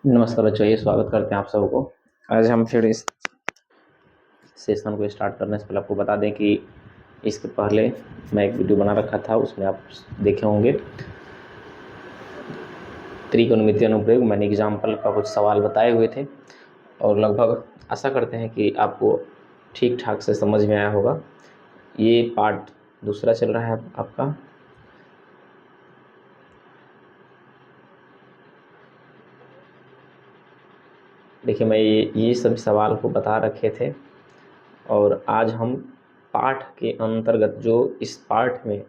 नमस्कार बच्चों, ये स्वागत करते हैं आप सबको। आज हम फिर इस सेशन को स्टार्ट करने से पहले आपको बता दें कि इसके पहले मैं एक वीडियो बना रखा था, उसमें आप देखे होंगे त्रिकोणमितीय अनुप्रयोग। मैंने एग्जाम्पल का कुछ सवाल बताए हुए थे और लगभग आशा करते हैं कि आपको ठीक ठाक से समझ में आया होगा। ये पार्ट दूसरा चल रहा है आपका। देखिए, मैं ये सभी सवाल को बता रखे थे और आज हम पाठ के अंतर्गत जो इस पाठ में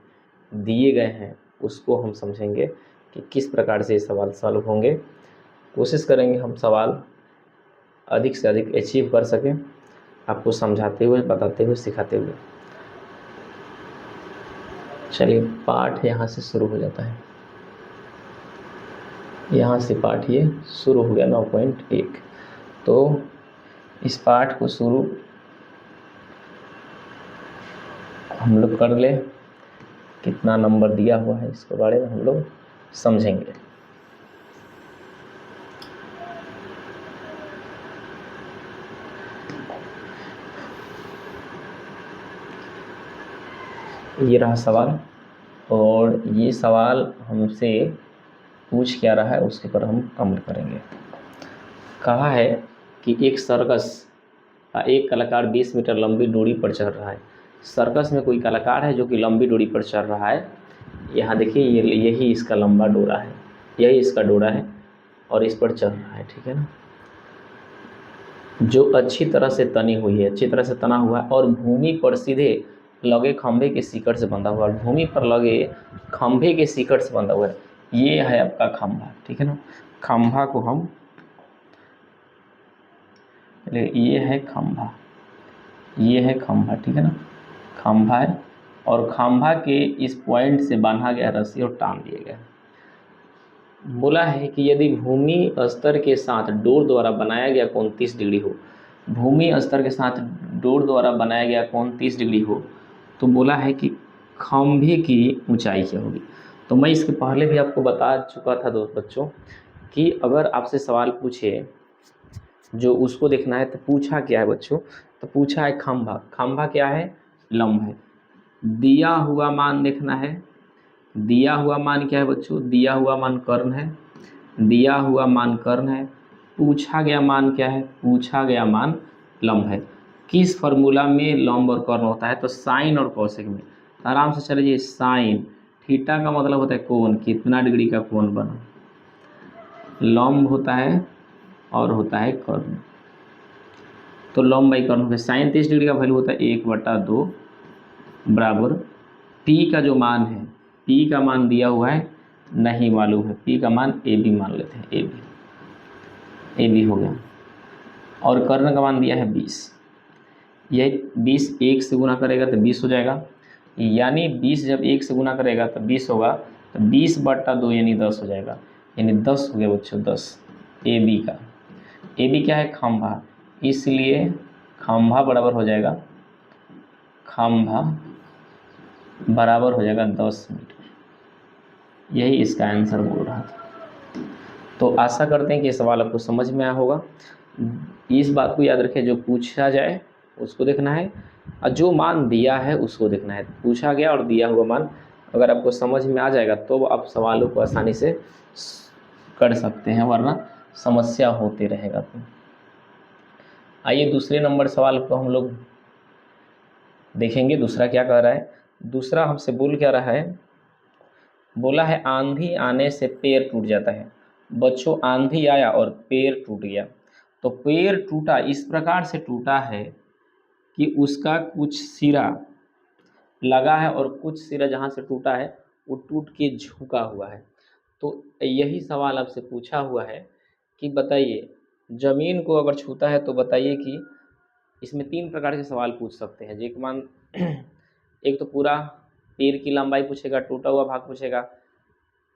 दिए गए हैं उसको हम समझेंगे कि किस प्रकार से ये सवाल सॉल्व होंगे। कोशिश करेंगे हम सवाल अधिक से अधिक अचीव कर सकें, आपको समझाते हुए, बताते हुए, सिखाते हुए। चलिए, पाठ यहाँ से शुरू हो जाता है। यहाँ से पाठ ये शुरू हो गया 9.1। तो इस पाठ को शुरू हम लोग कर ले। कितना नंबर दिया हुआ है इसके बारे में हम लोग समझेंगे। ये रहा सवाल और ये सवाल हमसे पूछ क्या रहा है उसके पर हम अमल करेंगे। कहा है कि एक सर्कस का एक कलाकार 20 मीटर लंबी डोरी पर चढ़ रहा है। सर्कस में कोई कलाकार है जो कि लंबी डोरी पर चढ़ रहा है। यहाँ देखिए, यही इसका लंबा डोरा है, यही इसका डोरा है और इस पर चढ़ रहा है, ठीक है ना। जो अच्छी तरह से तनी हुई है, अच्छी तरह से तना हुआ है और भूमि पर सीधे लगे खंभे के शिकड़ से बंधा हुआ है। भूमि पर लगे खंभे के शिकड़ से बंधा हुआ है। ये है आपका खंभा, ठीक है ना। खंभा को हम, ये है खंभा, ये है खंभा, ठीक है ना। खंभा है और खंभा के इस पॉइंट से बांधा गया रस्सी और टांग दिया गया। बोला है कि यदि भूमि स्तर के साथ डोर द्वारा बनाया गया कोण 30 डिग्री हो, भूमि स्तर के साथ डोर द्वारा बनाया गया कोण 30 डिग्री हो, तो बोला है कि खंभे की ऊंचाई क्या होगी। तो मैं इसके पहले भी आपको बता चुका था दोस्त बच्चों कि अगर आपसे सवाल पूछे जो उसको देखना है, तो पूछा क्या है बच्चों, तो पूछा है खंभा। खंभा क्या है? लंब है। दिया हुआ मान देखना है। दिया हुआ मान क्या है बच्चों? दिया हुआ मान कर्ण है। दिया हुआ मान कर्ण है। पूछा गया मान क्या है? पूछा गया मान लंब है। किस फॉर्मूला में लंब और कर्ण होता है? तो साइन और कौशिक में। आराम से चलिए, साइन थीटा का मतलब होता है कोण, कितना डिग्री का कोण बना। लंब होता है और होता है कर्ण। तो लंब बाई कर्ण हो गया। साइन 30 डिग्री का वैल्यू होता है 1/2 बराबर पी का जो मान है, पी का मान दिया हुआ है, नहीं मालूम है। पी का मान ए बी मान लेते हैं, ए बी, ए बी हो गया। और कर्ण का मान दिया है 20। यह 20 1 से गुना करेगा तो 20 हो जाएगा, यानी 20 जब 1 से गुना करेगा तो 20 होगा, तो 20/2 यानी 10 हो जाएगा, यानी 10 हो गया बच्चों, 10 ए बी का। ए बी क्या है? खंभा, इसलिए खंभा बराबर हो जाएगा, खंभा बराबर हो जाएगा 10 मीटर। यही इसका आंसर बोल रहा था। तो आशा करते हैं कि ये सवाल आपको समझ में आया होगा। इस बात को याद रखें, जो पूछा जाए उसको देखना है और जो मान दिया है उसको देखना है। पूछा गया और दिया हुआ मान अगर आपको समझ में आ जाएगा तो आप सवालों को आसानी से कर सकते हैं, वरना समस्या होते रहेगा। तो आइए दूसरे नंबर सवाल को हम लोग देखेंगे। दूसरा क्या कह रहा है? दूसरा हमसे बोल क्या रहा है? बोला है आंधी आने से पेड़ टूट जाता है। बच्चों, आंधी आया और पेड़ टूट गया। तो पेड़ टूटा इस प्रकार से टूटा है कि उसका कुछ सिरा लगा है और कुछ सिरा जहाँ से टूटा है वो टूट के झुका हुआ है। तो यही सवाल आपसे पूछा हुआ है कि बताइए, जमीन को अगर छूता है तो बताइए कि इसमें 3 प्रकार के सवाल पूछ सकते हैं। एक मान एक तो पूरा पेड़ की लंबाई पूछेगा, टूटा हुआ भाग पूछेगा,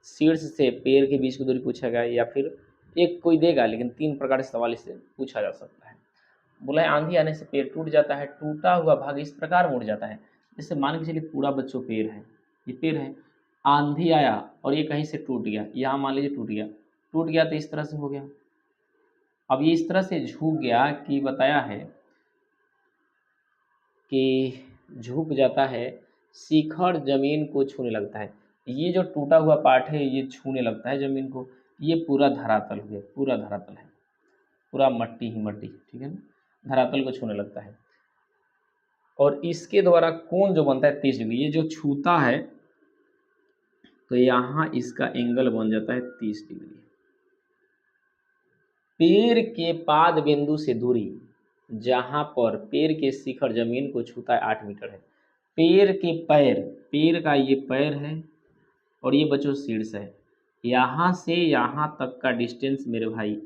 शीर्ष से पेड़ के बीच की दूरी पूछेगा, या फिर एक कोई देगा, लेकिन 3 प्रकार से सवाल इससे पूछा जा सकता है। बोला है आंधी आने से पेड़ टूट जाता है, टूटा हुआ भाग इस प्रकार मुड़ जाता है। जैसे मान के चलिए पूरा बच्चों पेड़ है, ये पेड़ है, आंधी आया और ये कहीं से टूट गया, यहाँ मान लीजिए टूट गया। टूट गया तो इस तरह से हो गया, अब ये इस तरह से झुक गया कि बताया है कि झुक जाता है, शिखर जमीन को छूने लगता है। ये जो टूटा हुआ पार्ट है ये छूने लगता है जमीन को, ये पूरा धरातल हो गया, पूरा धरातल है, पूरा मट्टी ही मट्टी, ठीक है ना, धरातल को छूने लगता है। और इसके द्वारा कोण जो बनता है 30 डिग्री, ये जो छूता है तो यहाँ इसका एंगल बन जाता है 30 डिग्री। पेड़ के पाद बिंदु से दूरी, जहां पर पेड़ के शिखर जमीन को छूता है 8 मीटर है। पेड़ के पैर, पेड़ का ये पैर है और ये बच्चों शीर्ष है, यहाँ से यहाँ तक का डिस्टेंस मेरे भाई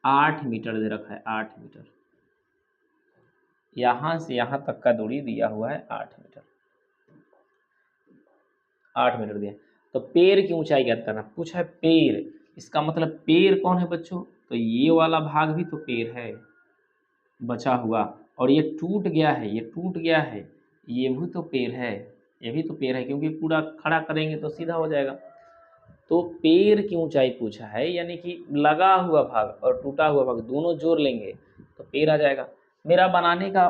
8 मीटर दे रखा है, 8 मीटर। यहाँ से यहाँ तक का दूरी दिया हुआ है 8 मीटर, 8 मीटर दिया। तो पेड़ की ऊंचाई ज्ञात करना पूछा है, पेड़, इसका मतलब पेड़ कौन है बच्चों, तो ये वाला भाग भी तो पेड़ है बचा हुआ, और ये टूट गया है, ये टूट गया है, ये भी तो पेड़ है, ये भी तो पेड़ है, क्योंकि पूरा खड़ा करेंगे तो सीधा हो जाएगा। तो पेड़ की ऊंचाई पूछा है, यानी कि लगा हुआ भाग और टूटा हुआ भाग दोनों जोड़ लेंगे तो पेड़ आ जाएगा। मेरा बनाने का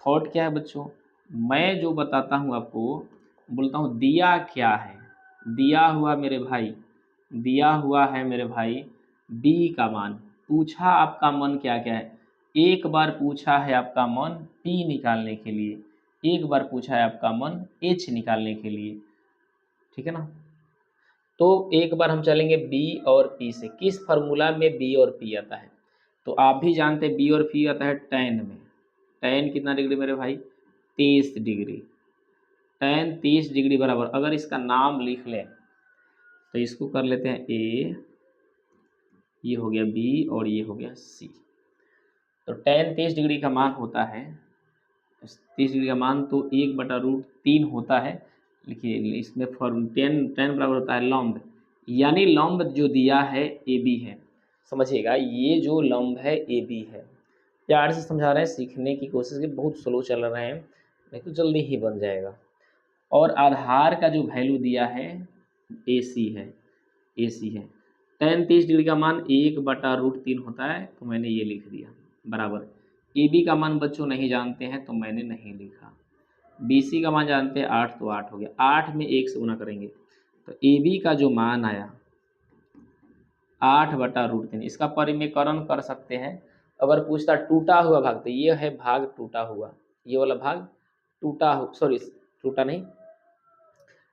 थॉट क्या है बच्चों, मैं जो बताता हूँ आपको, बोलता हूँ दिया क्या है, दिया हुआ मेरे भाई, दिया हुआ है मेरे भाई बी का मान, पूछा आपका मन क्या क्या है, एक बार पूछा है आपका मन पी निकालने के लिए, एक बार पूछा है आपका मन एच निकालने के लिए, ठीक है ना। तो एक बार हम चलेंगे बी और पी से, किस फार्मूला में बी और पी आता है, तो आप भी जानते हैं बी और पी आता है tan में। tan कितना डिग्री मेरे भाई, 30 डिग्री। tan 30 डिग्री बराबर, अगर इसका नाम लिख लें तो इसको कर लेते हैं ए, ये हो गया बी और ये हो गया सी। तो tan 30 डिग्री का मान होता है, 30 डिग्री का मान तो 1/√3 होता है। लिखिए इसमें फॉर्म tan बराबर होता है लंब, यानी लंब जो दिया है ए बी है, समझिएगा ये जो लंब है ए बी है। प्यार से समझा रहे हैं, सीखने की कोशिश की, बहुत स्लो चल रहे हैं, नहीं तो जल्दी ही बन जाएगा। और आधार का जो वैल्यू दिया है ए सी है, ए सी है। tan 30 डिग्री का मान 1/√3 होता है, तो मैंने ये लिख दिया बराबर। ए बी का मान बच्चों नहीं जानते हैं तो मैंने नहीं लिखा। बी सी का मान जानते हैं 8, तो 8 हो गया, 8 में 1 से गुना करेंगे तो ए बी का जो मान आया 8/√3, इसका परिमेयकरण कर सकते हैं। अगर पूछता टूटा हुआ भाग, तो ये है भाग टूटा हुआ, ये वाला भाग टूटा हो, सॉरी टूटा नहीं,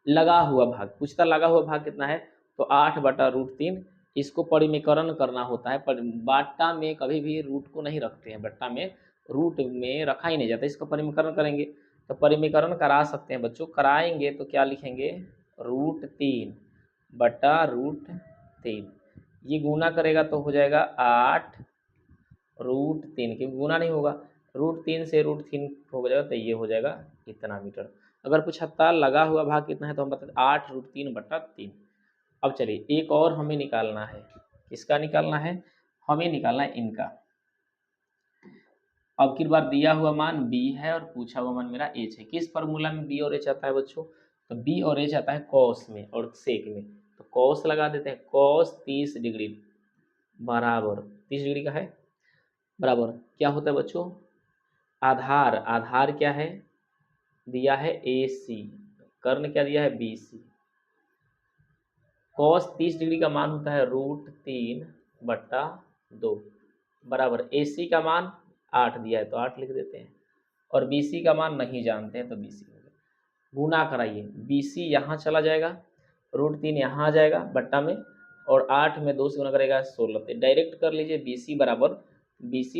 लगा हुआ भाग, पूछता लगा हुआ भाग कितना है, तो 8/√3। इसको परिमेयकरण करना होता है, पर बाट्टा में कभी भी रूट को नहीं रखते हैं, बट्टा में रूट में रखा ही नहीं जाता, इसका परिमेयकरण करेंगे। तो परिमेयकरण करा सकते हैं बच्चों, कराएंगे तो क्या लिखेंगे, √3/√3, ये गुना करेगा तो हो जाएगा 8√3, क्योंकि गुना नहीं होगा, √3 से √3 हो जाएगा तो ये हो जाएगा इतना मीटर। अगर पूछता लगा हुआ भाग कितना है तो हम बताते 8√3/3। अब चलिए एक और हमें निकालना है, किसका निकालना है, हमें निकालना है इनका। अब की बार दिया हुआ मान b है और पूछा हुआ मान मेरा h है। किस फार्मूला में b और h आता है बच्चों, तो b और h आता है कॉस में और सेक में, तो कॉस लगा देते हैं, कॉस 30 डिग्री बराबर 30 डिग्री का है, बराबर क्या होता है बच्चों, आधार, आधार क्या है दिया है AC, कर्ण क्या दिया है BC, कॉस 30 डिग्री का मान होता है √3/2 बराबर AC का मान 8 दिया है तो 8 लिख देते हैं, और BC का मान नहीं जानते हैं तो BC हो गया। गुना कराइए, BC यहाँ चला जाएगा, √3 यहाँ आ जाएगा बट्टा में, और 8 में 2 से गुना करेगा 16, तो डायरेक्ट कर लीजिए BC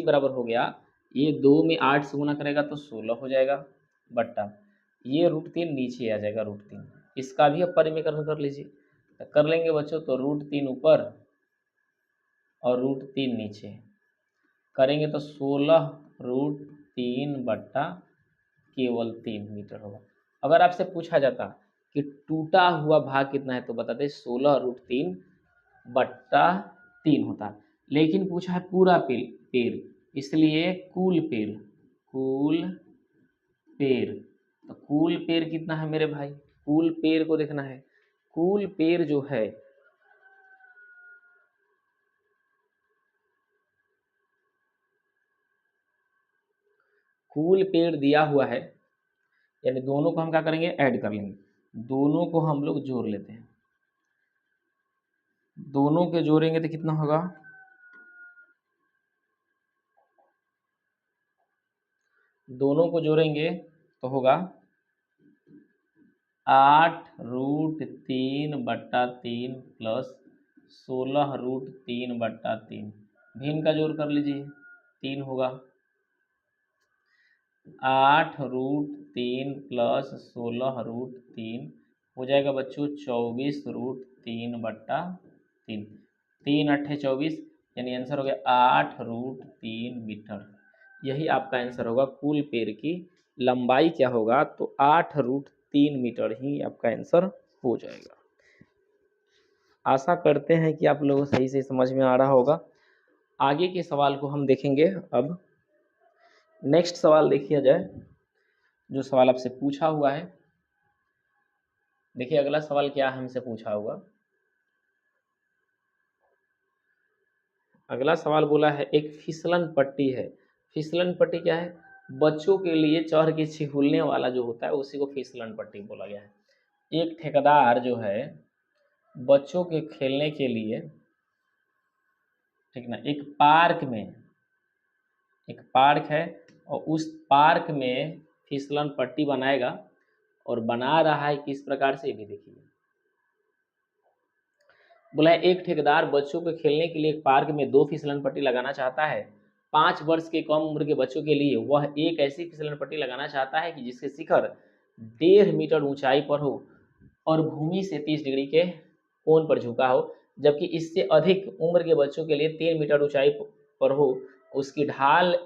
बराबर हो गया, ये 2 में 8 से गुना करेगा तो 16 हो जाएगा बट्टा, ये √3 नीचे आ जाएगा √3, इसका भी अब परिमेयकरण कर लीजिए, तो कर लेंगे बच्चों, तो √3 ऊपर और √3 नीचे करेंगे तो 16√3 केवल 3 मीटर होगा। अगर आपसे पूछा जाता कि टूटा हुआ भाग कितना है तो बताते 16√3/3 होता, लेकिन पूछा है पूरा पेड़, इसलिए कुल पेड़, तो कुल पेड़ कितना है मेरे भाई, कुल पेड़ को देखना है, कुल पेड़ जो है कुल पेड़ दिया हुआ है, यानी दोनों को हम क्या करेंगे, ऐड कर लेंगे। दोनों को हम लोग जोड़ लेते हैं, दोनों के जोड़ेंगे तो कितना होगा, दोनों को जोड़ेंगे तो होगा 8√3/3 प्लस 16√3/3। भी इनका जोड़ कर लीजिए, 3 होगा। 8√3 प्लस 16√3 हो जाएगा बच्चों 24√3/3। 3×8 = 24, यानी आंसर हो गया 8√3 मीटर। यही आपका आंसर होगा। कुल पेड़ की लंबाई क्या होगा, तो 8√3 मीटर ही आपका आंसर हो जाएगा। आशा करते हैं कि आप लोगों को सही से समझ में आ रहा होगा। आगे के सवाल को हम देखेंगे। अब नेक्स्ट सवाल देखिए जाए, जो सवाल आपसे पूछा हुआ है। देखिए अगला सवाल क्या हमसे पूछा हुआ। अगला सवाल बोला है, एक फिसलन पट्टी है। फिसलन पट्टी क्या है, बच्चों के लिए चढ़ के छिहुलने वाला जो होता है उसी को फिसलन पट्टी बोला गया है। एक ठेकेदार जो है बच्चों के खेलने के लिए, ठीक ना, एक पार्क है और उस पार्क में फिसलन पट्टी बनाएगा, और बना रहा है किस प्रकार से, ये भी देखिए। बोला है एक ठेकेदार बच्चों के खेलने के लिए एक पार्क में 2 फिसलन पट्टी लगाना चाहता है। 5 वर्ष के कम उम्र के बच्चों के लिए वह एक ऐसी फिसलन पट्टी लगाना चाहता है कि जिसके शिखर 1.5 मीटर ऊंचाई पर हो और भूमि से 30 डिग्री के कोण पर झुका हो, जबकि इससे अधिक उम्र के बच्चों के लिए 3 मीटर ऊंचाई पर हो। उसकी ढाल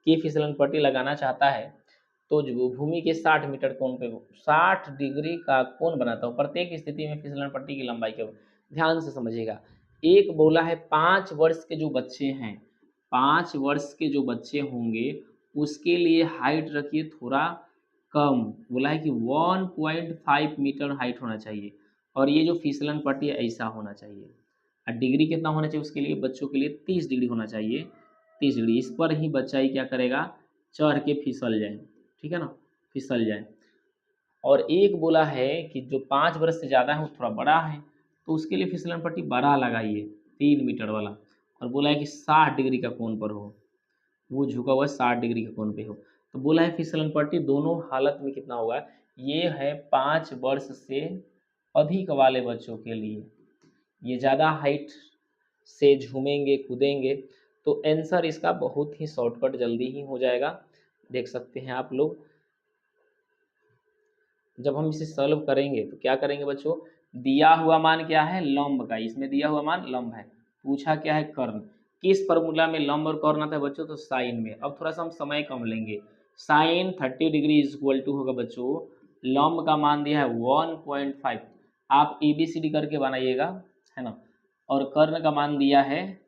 की फिसलन पट्टी लगाना चाहता है तो जो भूमि के 60 मीटर कोण पे 60 डिग्री का कोण बनाता हो। प्रत्येक स्थिति में फिसलन पट्टी की लंबाई के, ध्यान से समझिएगा। एक बोला है 5 वर्ष के जो बच्चे हैं, 5 वर्ष के जो बच्चे होंगे उसके लिए हाइट रखिए थोड़ा कम। बोला है कि 1.5 मीटर हाइट होना चाहिए, और ये जो फिसलन पट्टी है ऐसा होना चाहिए। और डिग्री कितना होना चाहिए उसके लिए, बच्चों के लिए 30 डिग्री होना चाहिए। 30 डिग्री, इस पर ही बच्चा ही क्या करेगा, चढ़ के फिसल जाए, ठीक है ना, फिसल जाए। और एक बोला है कि जो 5 वर्ष से ज़्यादा है वो थोड़ा बड़ा है, तो उसके लिए फिसलन पट्टी बड़ा लगाइए 3 मीटर वाला। और बोला है कि 60 डिग्री का कोण पर हो, वो झुका हुआ 60 डिग्री का कोण पे हो। तो बोला है फिसलन पट्टी दोनों हालत में कितना होगा, ये है 5 वर्ष से अधिक वाले बच्चों के लिए। ये ज़्यादा हाइट से झूमेंगे कूदेंगे, तो आंसर इसका बहुत ही शॉर्टकट जल्दी ही हो जाएगा। देख सकते हैं आप लोग, जब हम इसे सॉल्व करेंगे तो क्या करेंगे बच्चों, दिया हुआ मान क्या है, लंब का, इसमें दिया हुआ मान लंब है, पूछा क्या है, कर्ण। किस फॉर्मूला में लंब और कर्ण आता है बच्चों, तो साइन में। अब थोड़ा सा हम समय कम लेंगे। साइन 30 डिग्री इज इक्वल टू होगा बच्चों, लंब का मान दिया है 1.5, आप ABCD करके बनाइएगा, है ना। और कर्ण का मान दिया है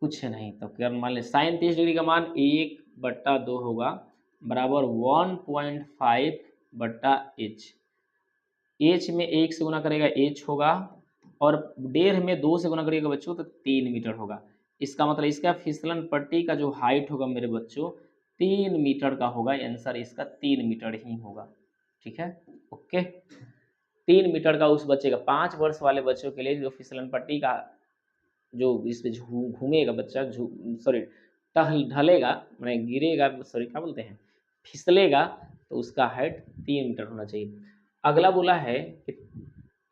कुछ नहीं, तो कर्ण मान ले, साइन 30 डिग्री का मान 1/2 होगा, बराबर 1.5/h। h में 1 से गुना करेगा h होगा, और 1.5 में 2 से गुना करेगा बच्चों तो 3 मीटर होगा। इसका मतलब इसका फिसलन पट्टी का जो हाइट होगा मेरे बच्चों 3 मीटर का होगा। आंसर इसका 3 मीटर ही होगा, ठीक है, ओके। 3 मीटर का उस बच्चे का, 5 वर्ष वाले बच्चों के लिए जो फिसलन पट्टी का जो इस पे घूमेगा बच्चा, सॉरी ढलेगा, मैंने गिरेगा, सॉरी क्या बोलते हैं, फिसलेगा, तो उसका हाइट 3 मीटर होना चाहिए। अगला बोला है कि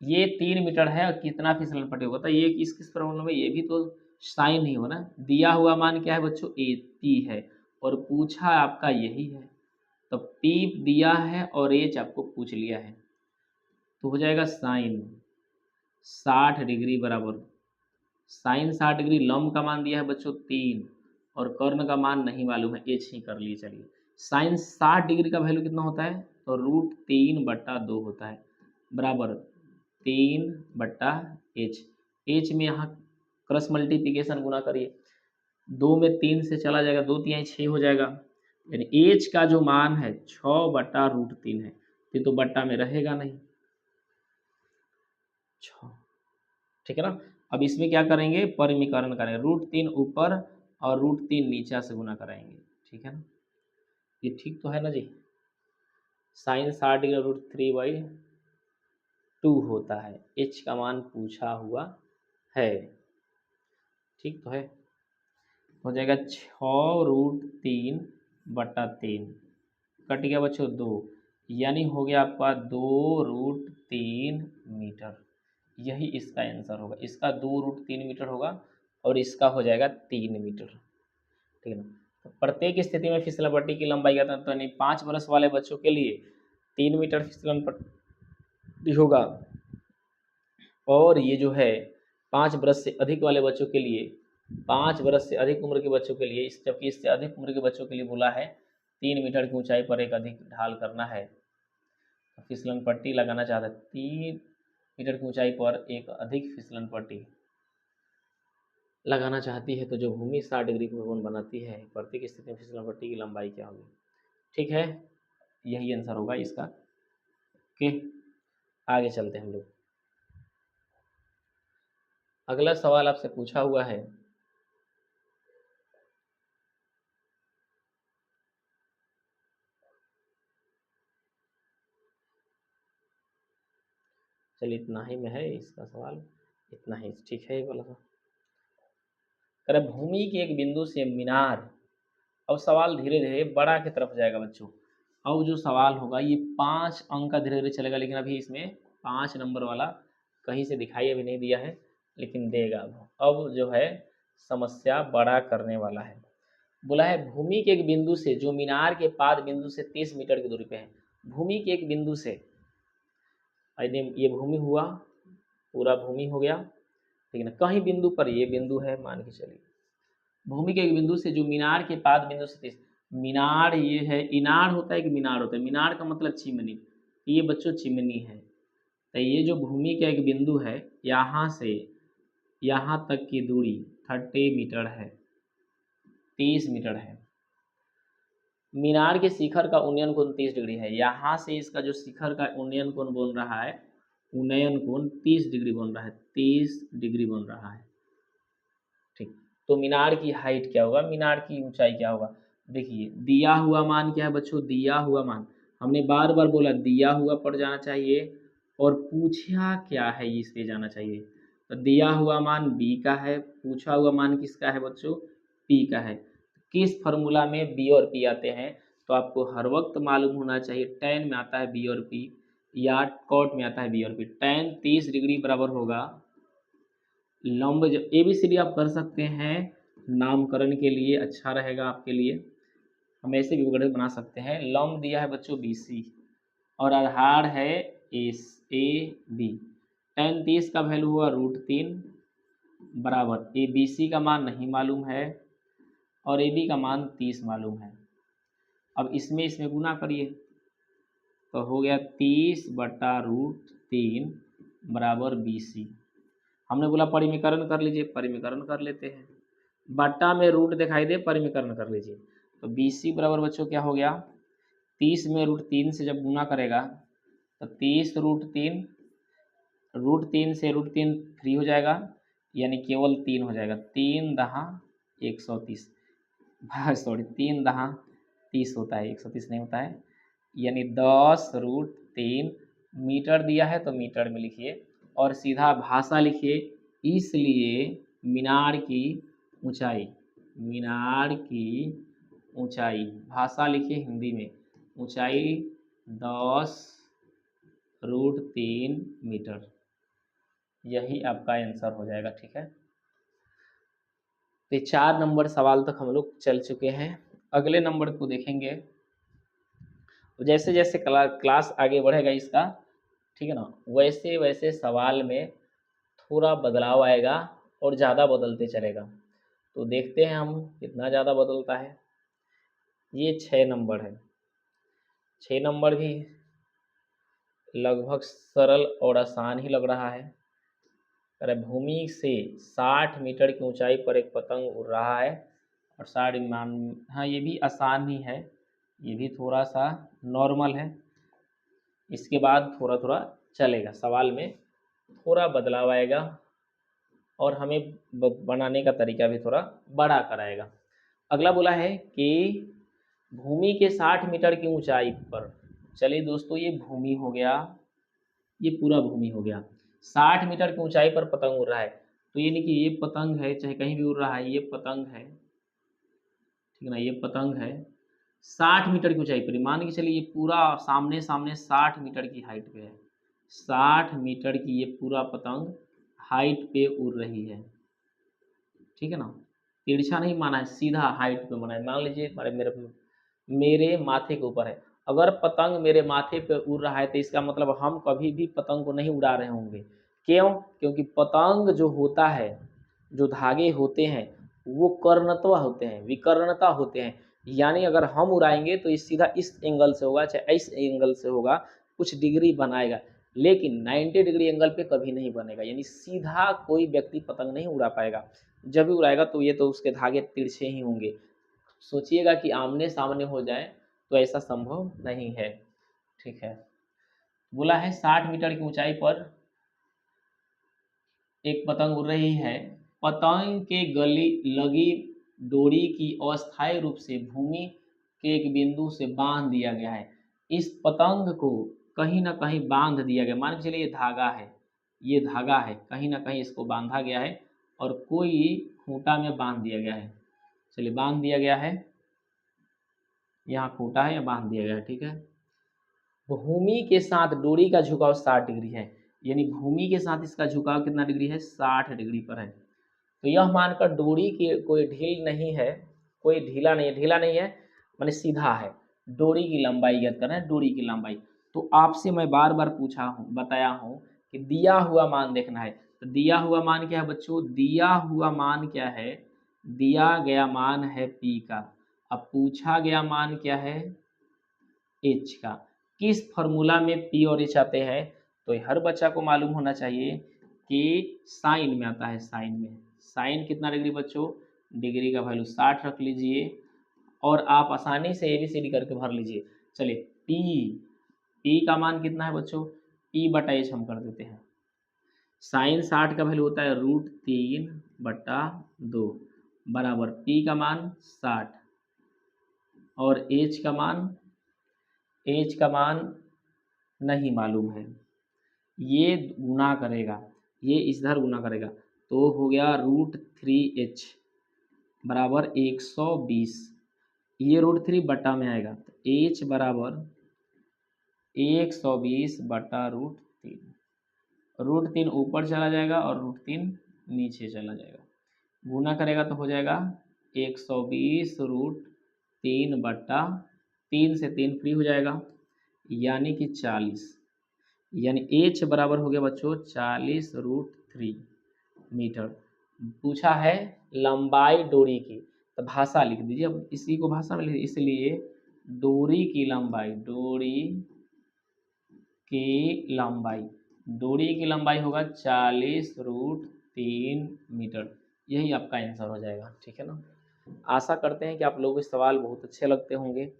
ये 3 मीटर है और कितना फिसलन पट्टी होगा, तो ये किस प्रॉब्लम में, ये भी तो साइन ही हो ना। दिया हुआ मान क्या है बच्चों, P है, और पूछा आपका यही है, तो P दिया है और H आपको पूछ लिया है, तो हो जाएगा साइन 60 डिग्री बराबर, साइन 60 डिग्री, लंब का मान दिया है बच्चों 3, और कर्ण का मान नहीं मालूम है, h ही कर लिए। चलिए, साइन 60 डिग्री का वैल्यू कितना होता है, तो √3/2 होता है, बराबर 3/h। h में यहाँ क्रॉस मल्टीप्लिकेशन गुना करिए, 2 में 3 से चला जाएगा, 2 3 6 हो जाएगा, यानी h का जो मान है 6/√3 है, ये तो बट्टा में रहेगा नहीं, 6, ठीक है ना। अब इसमें क्या करेंगे, परिमीकरण करेंगे, √3 ऊपर और √3 नीचे से गुना कराएंगे, ठीक है ना। ये ठीक तो है ना जी। साइन 60 √3/2 होता है, h का मान पूछा हुआ है, ठीक तो है। हो जाएगा 6√3/3, कट गया बच्चों 2, यानी हो गया आपका 2√3 मीटर। यही इसका आंसर होगा, इसका 2√3 मीटर होगा और इसका हो जाएगा 3 मीटर, ठीक है ना। तो प्रत्येक स्थिति में फिसलन पट्टी की लंबाई का तो नहीं, 5 बरस वाले बच्चों के लिए 3 मीटर फिसलन पट्टी होगा, और ये जो है 5 बरस से अधिक वाले बच्चों के लिए, 5 बरस से अधिक उम्र के बच्चों के लिए, जबकि इससे अधिक उम्र के बच्चों के लिए बोला है 3 मीटर की ऊंचाई पर एक अधिक ढाल करना है। फिसलन पट्टी लगाना चाहता है 3 मीटर की ऊंचाई पर एक अधिक फिसलन पट्टी लगाना चाहती है, तो जो भूमि 60 डिग्री को कोण बनाती है, प्रत्येक स्थिति में फिसलन पट्टी की लंबाई क्या होगी, ठीक है। यही आंसर होगा इसका। ओके, आगे चलते हैं हम लोग। अगला सवाल आपसे पूछा हुआ है, चलिए इतना ही में है इसका सवाल, इतना ही ठीक है ये वाला सा। अरे भूमि के एक बिंदु से मीनार, अब सवाल धीरे धीरे बड़ा की तरफ जाएगा बच्चों। अब जो सवाल होगा ये 5 अंक का धीरे धीरे चलेगा, लेकिन अभी इसमें 5 नंबर वाला कहीं से दिखाई अभी नहीं दिया है, लेकिन देगा। अब जो है समस्या बड़ा करने वाला है। बोला है भूमि के एक बिंदु से जो मीनार के पाद बिंदु से 30 मीटर की दूरी पे है। भूमि के एक बिंदु से, ये भूमि हुआ, पूरा भूमि हो गया, ठीक है ना। कहीं बिंदु पर ये बिंदु है मान के चलिए, भूमि के एक बिंदु से जो मीनार के पाद बिंदु से 30, मीनार ये है, इनार होता है कि मीनार होता है, मीनार का मतलब चिमनी, ये बच्चों चिमनी है। तो ये जो भूमि का एक बिंदु है, यहाँ से यहाँ तक की दूरी 30 मीटर है, 30 मीटर है। मीनार के शिखर का उन्नयन कोण 30 डिग्री है, यहाँ से इसका जो शिखर का उन्नयन कोण बन रहा है, उन्नयन कोण 30 डिग्री बन रहा है, 30 डिग्री बन रहा है, ठीक। तो मीनार की हाइट क्या होगा, मीनार की ऊंचाई क्या होगा। देखिए दिया हुआ मान क्या है बच्चों, दिया हुआ मान हमने बार बार बोला दिया हुआ पर जाना चाहिए, और पूछा क्या है इस पे जाना चाहिए। तो दिया हुआ मान b का है, पूछा हुआ मान किसका है बच्चों, p का है। किस फार्मूला में b और p आते हैं, तो आपको हर वक्त मालूम होना चाहिए, tan में आता है b और p, या cot में आता है b और p। tan 30 डिग्री बराबर होगा लंब, जब ABCD आप कर सकते हैं, नामकरण के लिए अच्छा रहेगा आपके लिए, हम ऐसे भी गणित बना सकते हैं। लंब दिया है बच्चों BC और आधार है AB। tan 30 का वैल्यू हुआ √3 बराबर ABC का मान नहीं मालूम है और AB का मान 30 मालूम है। अब इसमें गुना करिए तो हो गया 30/√3 बराबर BC। हमने बोला परिमीकरण कर लीजिए, परिमीकरण कर लेते हैं, बट्टा में रूट दिखाई दे परिमीकरण कर लीजिए। तो BC बराबर बच्चों क्या हो गया, 30 में √3 से जब गुना करेगा तो 30√3, √3 से √3 फ्री हो जाएगा, यानी केवल 3 हो जाएगा, 3 दहा 130, सॉरी 3 दहा 30 होता है, 130 नहीं होता है, यानी 10√3 मीटर दिया है तो मीटर में लिखिए और सीधा भाषा लिखिए। इसलिए मीनार की ऊंचाई, मीनार की ऊंचाई, भाषा लिखिए हिंदी में, ऊंचाई 10√3 मीटर, यही आपका आंसर हो जाएगा, ठीक है। तो 4 नंबर सवाल तक हम लोग चल चुके हैं। अगले नंबर को देखेंगे, जैसे जैसे क्लास आगे बढ़ेगा इसका, ठीक है ना, वैसे वैसे सवाल में थोड़ा बदलाव आएगा और ज़्यादा बदलते चलेगा। तो देखते हैं हम कितना ज़्यादा बदलता है। ये 6 नंबर है, 6 नंबर भी लगभग सरल और आसान ही लग रहा है। अरे भूमि से 60 मीटर की ऊंचाई पर एक पतंग उड़ रहा है और 60 मान, हाँ ये भी आसान ही है, ये भी थोड़ा सा नॉर्मल है। इसके बाद थोड़ा थोड़ा चलेगा, सवाल में थोड़ा बदलाव आएगा और हमें बनाने का तरीका भी थोड़ा बड़ा कराएगा। अगला बोला है कि भूमि के 60 मीटर की ऊंचाई पर, चलिए दोस्तों ये भूमि हो गया, ये पूरा भूमि हो गया, 60 मीटर की ऊंचाई पर पतंग उड़ रहा है, तो ये नहीं कि ये पतंग है चाहे कहीं भी उड़ रहा है, ये पतंग है, ठीक है ना, ये पतंग है 60 मीटर की ऊंचाई पर, मान के चलिए ये पूरा सामने सामने 60 मीटर की हाइट पे है, 60 मीटर की ये पूरा पतंग हाइट पे उड़ रही है, ठीक है ना, तिरछा नहीं माना है, सीधा हाइट पे माना है। मान लीजिए मेरे माथे के ऊपर है, अगर पतंग मेरे माथे पे उड़ रहा है तो इसका मतलब हम कभी भी पतंग को नहीं उड़ा रहे होंगे। क्यों? क्योंकि पतंग जो होता है, जो धागे होते हैं वो कर्णत्व होते हैं, विकर्णता होते हैं, यानी अगर हम उड़ाएंगे तो ये सीधा इस एंगल से होगा चाहे इस एंगल से होगा, कुछ डिग्री बनाएगा, लेकिन 90 डिग्री एंगल पे कभी नहीं बनेगा, यानी सीधा कोई व्यक्ति पतंग नहीं उड़ा पाएगा। जब भी उड़ाएगा तो ये तो उसके धागे तिरछे ही होंगे। सोचिएगा कि आमने सामने हो जाए तो ऐसा संभव नहीं है, ठीक है। बोला है 60 मीटर की ऊंचाई पर एक पतंग उड़ रही है, पतंग के गली लगी डोरी की अस्थायी रूप से भूमि के एक बिंदु से बांध दिया गया है। इस पतंग को कहीं ना कहीं बांध दिया गया, मान के चलिए ये धागा है, ये धागा है, कहीं ना कहीं इसको बांधा गया है और कोई खूंटा में बांध दिया गया है, चलिए बांध दिया गया है, यहाँ खूंटा है या बांध दिया गया है, ठीक है। भूमि के साथ डोरी का झुकाव 60 डिग्री है, यानी भूमि के साथ इसका झुकाव कितना डिग्री है, 60 डिग्री पर है। तो यह मानकर डोरी की कोई ढील नहीं है, कोई ढीला नहीं है, ढीला नहीं है माने सीधा है, डोरी की लंबाई ज्ञात करना है, डोरी की लंबाई। तो आपसे मैं बार बार पूछा हूँ, बताया हूँ कि दिया हुआ मान देखना है, तो दिया हुआ मान क्या है बच्चों, दिया हुआ मान क्या है, दिया गया मान है P का, अब पूछा गया मान क्या है, H का। किस फॉर्मूला में P और H आते हैं, तो हर बच्चा को मालूम होना चाहिए कि साइन में आता है, साइन में, साइन कितना डिग्री बच्चों, डिग्री का वैल्यू 60 रख लीजिए और आप आसानी से ABCD करके भर लीजिए। चलिए P का मान कितना है बच्चों, P बटा H हम कर देते हैं, साइन 60 का वैल्यू होता है √3/2 बराबर P का मान 60 और H का मान नहीं मालूम है, ये गुना करेगा, ये इधर गुना करेगा, तो हो गया √3h बराबर 120, ये √3 बटा में आएगा तो h बराबर 120 बटा √3, √3 ऊपर चला जाएगा और √3 नीचे चला जाएगा, गुना करेगा तो हो जाएगा 120 √3 बटा 3 से 3 फ्री हो जाएगा, यानी कि 40, यानी H बराबर हो गया बच्चों 40√3 मीटर। पूछा है लंबाई डोरी की, तो भाषा लिख दीजिए, अब इसी को भाषा में लिख, इसलिए डोरी की लंबाई, डोरी की लंबाई होगा 40√3 मीटर, यही आपका आंसर हो जाएगा, ठीक है ना। आशा करते हैं कि आप लोगों को सवाल बहुत अच्छे लगते होंगे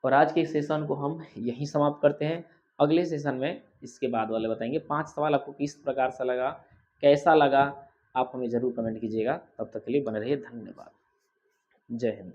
और आज के सेशन को हम यहीं समाप्त करते हैं। अगले सेशन में इसके बाद वाले बताएंगे 5 सवाल आपको किस प्रकार से लगा, कैसा लगा, आप हमें ज़रूर कमेंट कीजिएगा। तब तक के लिए बने रहिए, धन्यवाद, जय हिंद।